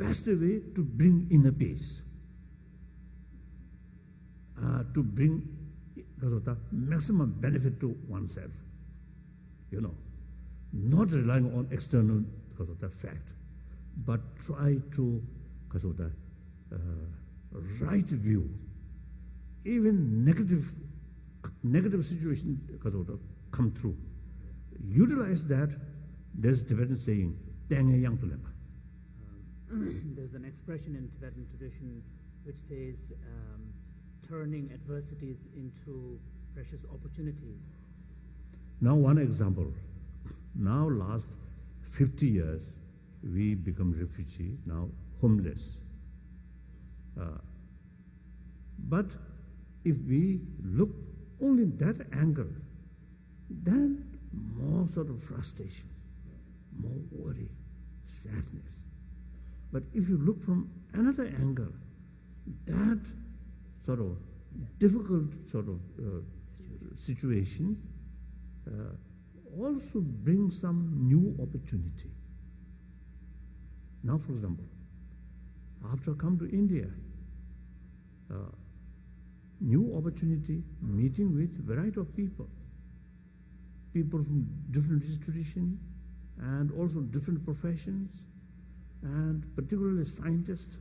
best way to bring inner peace, to bring maximum benefit to oneself. Not relying on external fact, but try to right view. Even negative situation come through. Utilize that. There's Tibetan saying, there's an expression in Tibetan tradition which says, turning adversities into precious opportunities. Now one example. Now last 50 years, we become refugee, now homeless. But if we look only that angle, then more sort of frustration, more worry, sadness. But if you look from another angle, that sort of difficult sort of situation also brings some new opportunity. Now, for example, after I come to India, new opportunity, meeting with variety of people from different traditions and also different professions, and particularly scientists,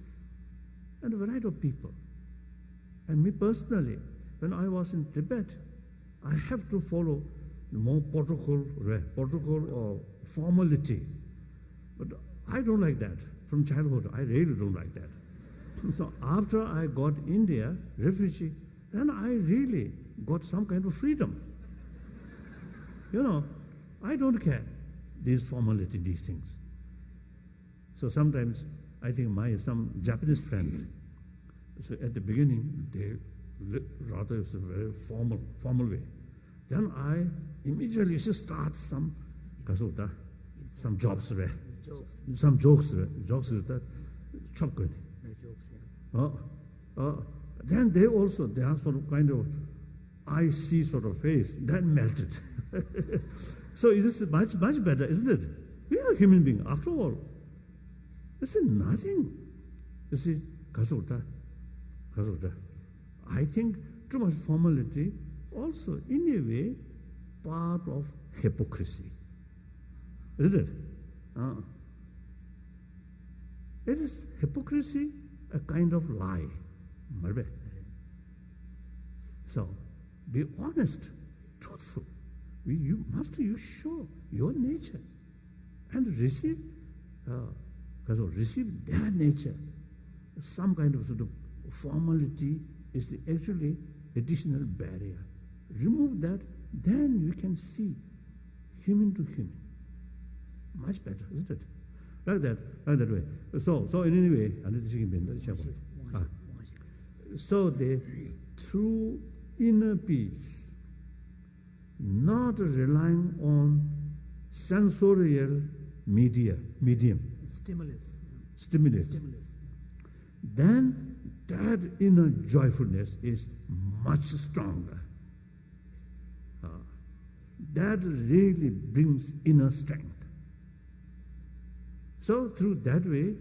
and a variety of people. And me personally, when I was in Tibet, I have to follow more protocol or formality. But I don't like that. From childhood, I really don't like that. So after I got India, refugee, then I really got some kind of freedom. I don't care these formality, these things. So sometimes I think some Japanese friend, so at the beginning, they rather it's a very formal way. Then I immediately start some jobs, some jokes, chop good. Then they are sort of kind of icy sort of face, then melted. So it is much better, isn't it? We are human beings, after all. This is nothing. This is kasuta. I think too much formality also, in a way, part of hypocrisy. Isn't it? It is hypocrisy, a kind of lie. So, be honest, truthful. You must show your nature and receive their nature. Some kind of sort of formality is actually additional barrier. Remove that, then you can see human to human. Much better, isn't it? Like that way. So in any way, so through inner peace, not relying on sensorial medium, stimulus. Then that inner joyfulness is much stronger. That really brings inner strength. So through that way,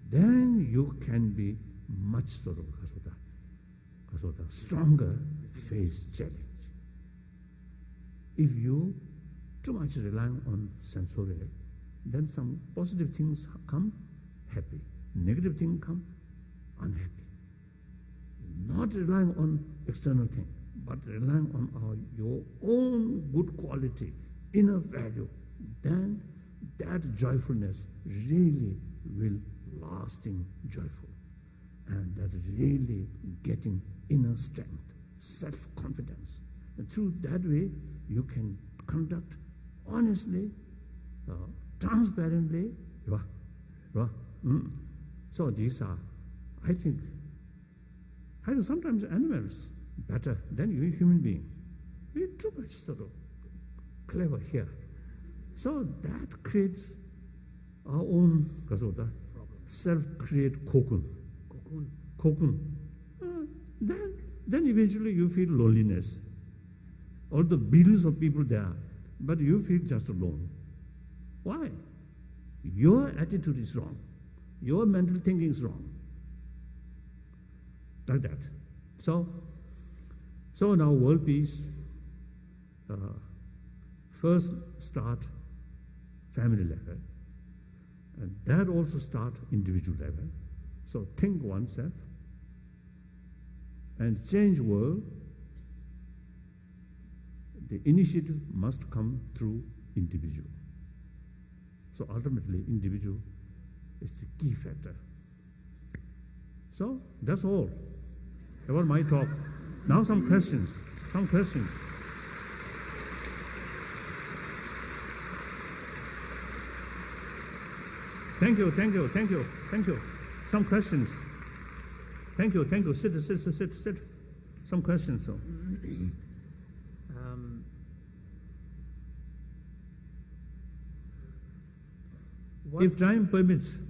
then you can be much sort of stronger face challenge. If you too much rely on sensorial, then some positive things come, happy. Negative things come, unhappy. Not relying on external things, but relying on your own good quality, inner value, then that joyfulness really will lasting joyful. And that really getting inner strength, self-confidence. And through that way, you can conduct honestly, transparently. So these are, I think sometimes animals better than you human being. We're too much sort of clever here. So that creates our own self-create cocoon. Then eventually you feel loneliness. All the billions of people there, but you feel just alone. Why? Your attitude is wrong. your mental thinking is wrong. Like that. So now world peace, first start family level, and that also start individual level. So think oneself and change world. The initiative must come through individual. So ultimately, individual is the key factor. So that's all about my talk. Now some questions. Thank you. Some questions. Thank you. Sit. Some questions. So. If time permits,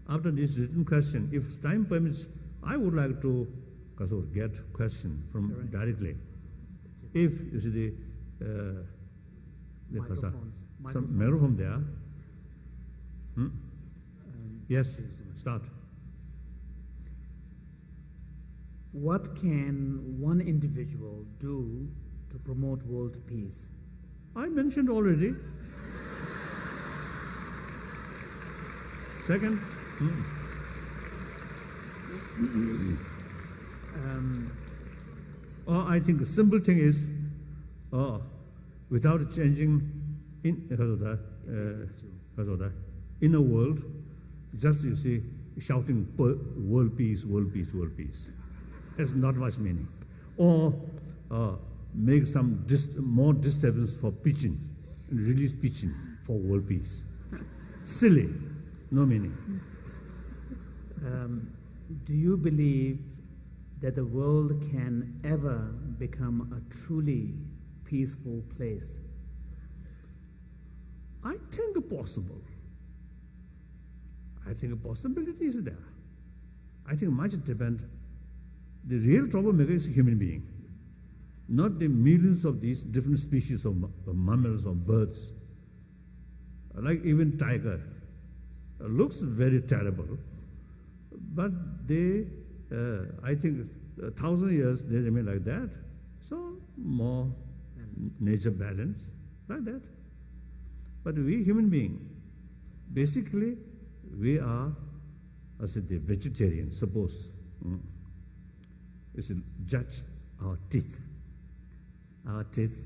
after this written question, if time permits, I would like to get question from directly. If you see the some microphone there. Yes, start. What can one individual do to promote world peace? I mentioned already. Second. I think the simple thing is, without changing inner world, just you see shouting world peace. It's not much meaning. Or make some more disturbance for pitching, and release pitching for world peace. Silly, no meaning. Do you believe that the world can ever become a truly peaceful place? I think possible. I think a possibility is there. I think much depends. The real troublemaker is a human being, not the millions of these different species of mammals or birds. Like even tiger, looks very terrible, but they, I think, 1,000 years they remain like that. So more nature balance like that. But we human beings, basically, we are, as the vegetarian. Suppose, judge our teeth. Our teeth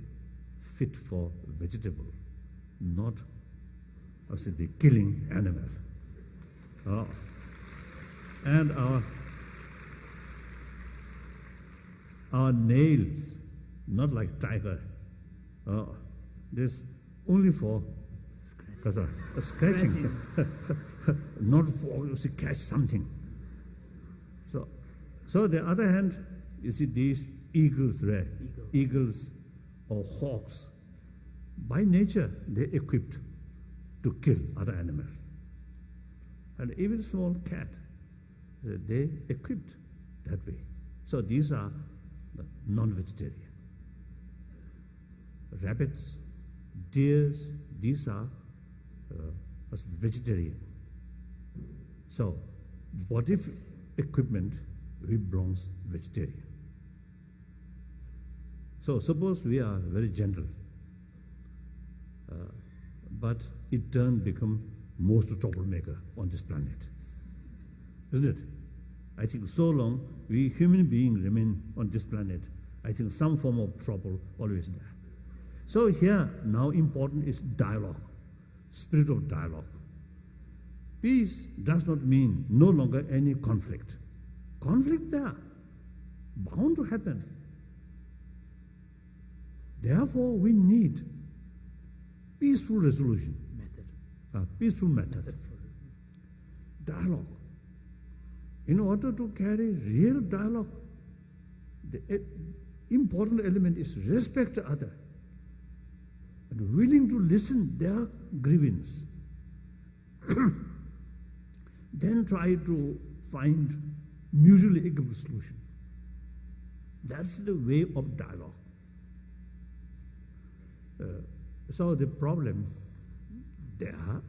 fit for vegetable, not as the killing animal. And our nails, not like tiger. This only for scratching. Not for you see catch something. So the other hand, you see these eagles or hawks. By nature, they're equipped to kill other animals. And even small cat, they equipped that way. So these are the non-vegetarian. Rabbits, deers, these are as vegetarian. So what if equipment we belongs vegetarian? So suppose we are very gentle, but it become most troublemaker on this planet, isn't it? I think so long we human beings remain on this planet, I think some form of trouble always there. So here now important is dialogue, spirit of dialogue. Peace does not mean no longer any conflict. Conflict there, bound to happen. Therefore, we need peaceful resolution. Peaceful method. Dialogue. In order to carry real dialogue, the important element is respect the other and willing to listen their grievance. Then try to find mutually agreeable solution. That's the way of dialogue. So the problem there,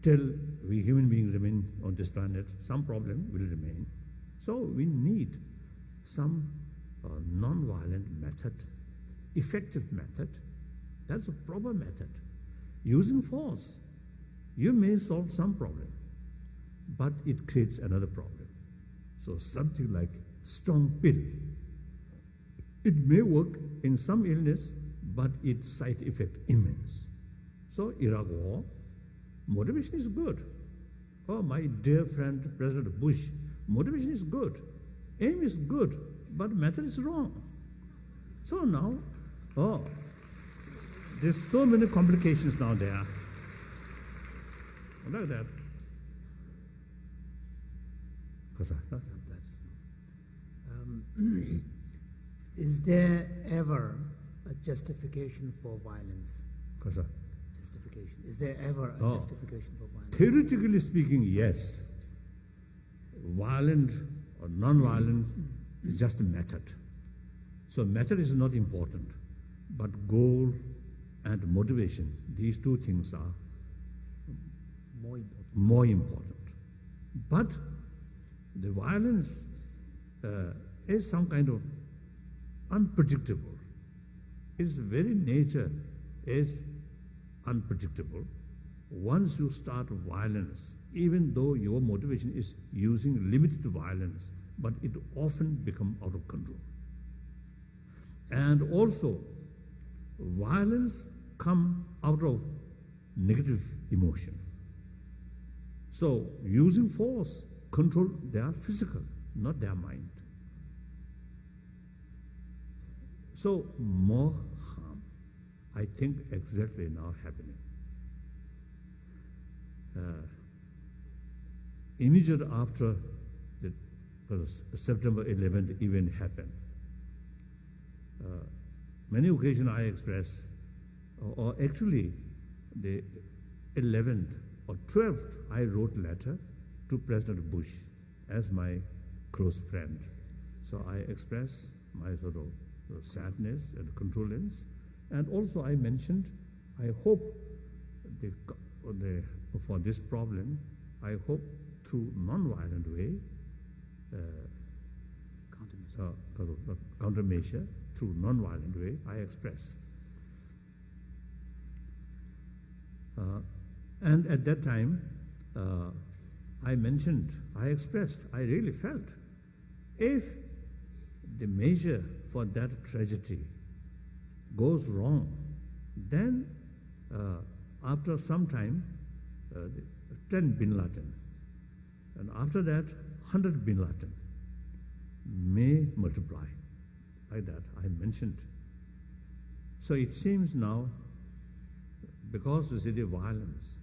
till we human beings remain on this planet, some problem will remain. So we need some non-violent method, effective method. That's a proper method. Using force, you may solve some problem, but it creates another problem. So something like strong pill, it may work in some illness, but its side effect immense. So Iraq war, motivation is good. Oh, my dear friend President Bush, motivation is good, aim is good, but method is wrong. So now, there's so many complications now there. Like that. Is there ever a justification for violence? Justification. Is there ever a justification for violence? Theoretically speaking, yes. Violent or non-violent is just a method. So method is not important, but goal and motivation, these two things are more important. But the violence is some kind of unpredictable. Its very nature is unpredictable. Once you start violence, even though your motivation is using limited violence, but it often becomes out of control. And also, violence comes out of negative emotion. So, using force, control their physical, not their mind. So, more harm, I think, exactly now happening. Immediately after the September 11th event happened, many occasions I express, or actually the 11th or 12th, I wrote a letter to President Bush as my close friend. So I expressed my sort of sadness and condolence, and also I mentioned, I hope for this problem, I hope through non-violent way, countermeasure, through non-violent way, I express. And at that time, I mentioned, I expressed, I really felt, if the measure for that tragedy goes wrong, then after some time, 10 bin Laden, and after that, 100 bin Laden may multiply. Like that, I mentioned. So it seems now, because the city of violence,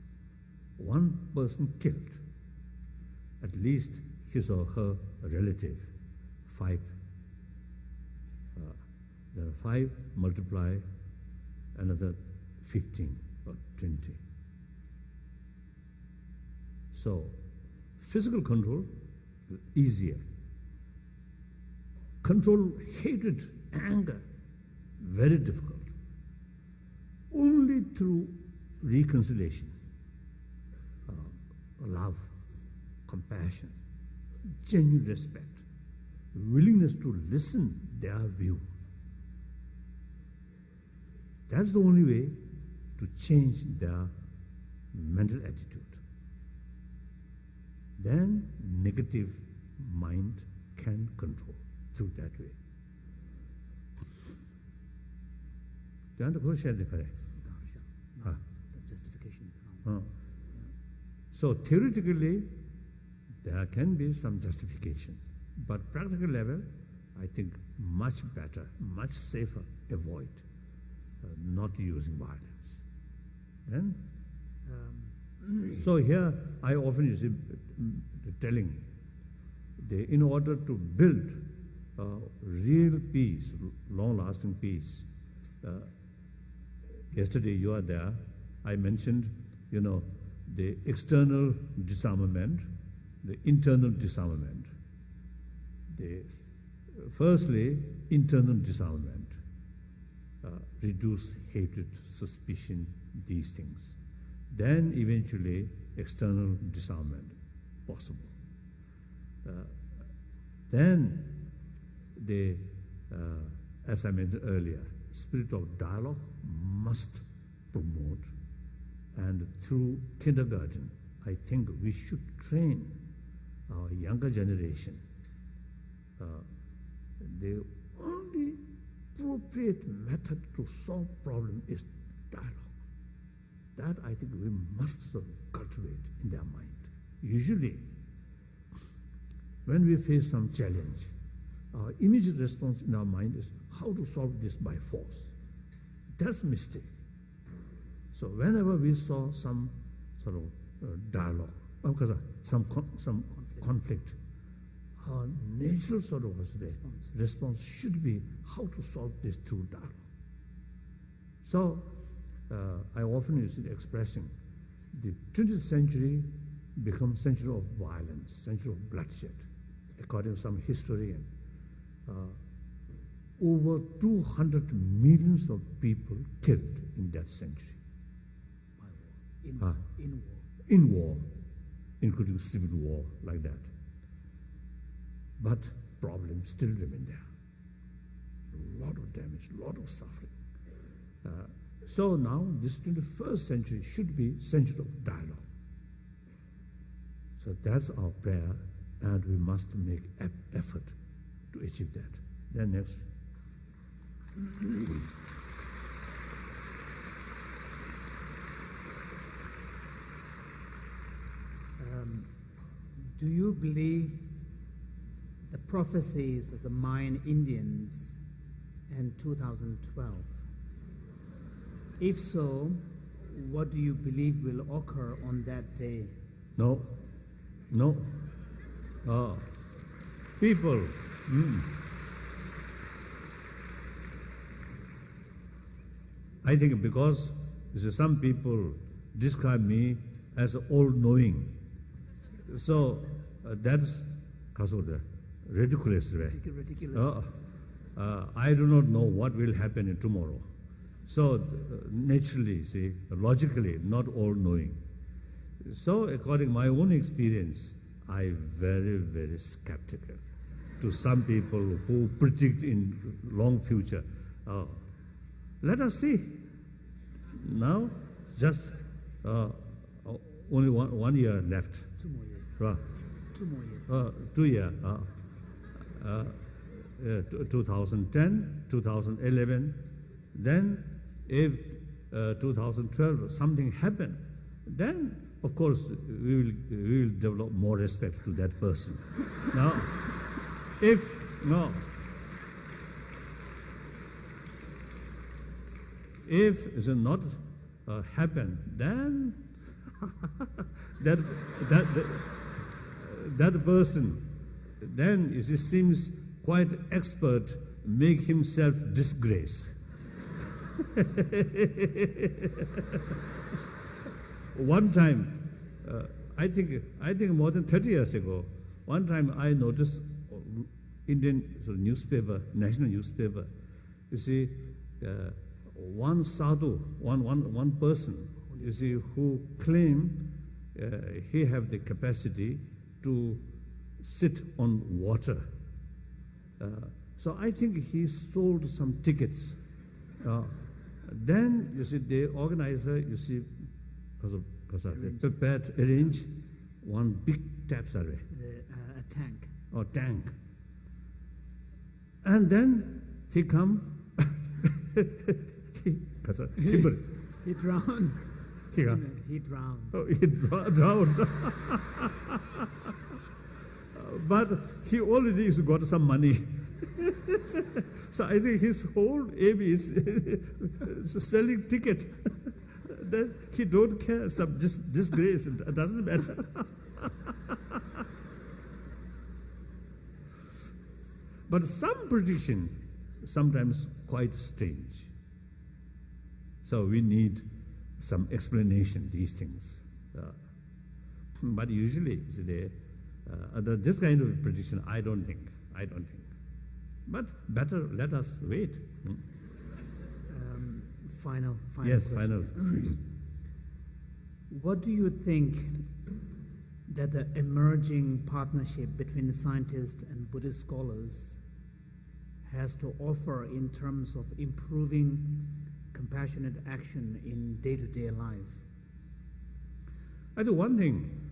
one person killed, at least his or her relative, 5. There are 5 multiply another 15 or 20. So, physical control, easier. Control hatred, anger, very difficult. Only through reconciliation, love, compassion, genuine respect, willingness to listen their view. That's the only way to change their mental attitude. Then negative mind can control through that way. The justification. So theoretically, there can be some justification, but practical level, I think much better, much safer, avoid not using violence. Then, so here I often use telling, in order to build real peace, long-lasting peace. Yesterday you are there, I mentioned, the external disarmament, the internal disarmament. Firstly, internal disarmament. Reduce hatred, suspicion, these things. Then eventually external disarmament possible. Then as I mentioned earlier, spirit of dialogue must promote, and through kindergarten, I think we should train our younger generation. The only appropriate method to solve problem is dialogue. That I think we must sort of cultivate in their mind. Usually, when we face some challenge, our immediate response in our mind is how to solve this by force. That's a mistake. So whenever we saw some sort of dialogue, because some conflict, our natural sort of response should be how to solve this through dialogue. So I often use the expression, the 20th century becomes century of violence, century of bloodshed. According to some historian, over 200 millions of people killed in that century. In war, including civil war, like that. But problems still remain there. A lot of damage, a lot of suffering. So now, this 21st century should be century of dialogue. So that's our prayer, and we must make effort to achieve that. Then next. Do you believe the prophecies of the Mayan Indians in 2012? If so, what do you believe will occur on that day? No. People. I think because some people describe me as all-knowing. So that's because of the ridiculous way. Ridiculous. I do not know what will happen tomorrow. So naturally, logically, not all-knowing. So according to my own experience, I'm very, very skeptical to some people who predict in long future. Let us see. Now, just only one year left. 2 more years. 2 more years. 2 years. 2010, 2011. Then, if 2012 something happened, then of course we will develop more respect to that person. Now, if it not happen, then that person then seems quite expert, make himself disgrace. One time, I think more than 30 years ago, one time I noticed Indian newspaper, national newspaper. You see, one sadhu, one person, you see, who claimed he have the capacity to sit on water. So I think he sold some tickets. Then you see the organizer, because they prepared, arrange one big tap survey. A tank. Or tank. And then he come, timber. He drowned. He drowned. Oh, he drowned. But he already got some money. So I think his whole aim is selling ticket. Then he don't care, some disgrace, it doesn't matter. But some prediction, sometimes quite strange. So we need some explanation, these things. But usually, this kind of prediction, I don't think. But better let us wait. Final yes, question. final. What do you think that the emerging partnership between scientists and Buddhist scholars has to offer in terms of improving compassionate action in day-to-day life? I think one thing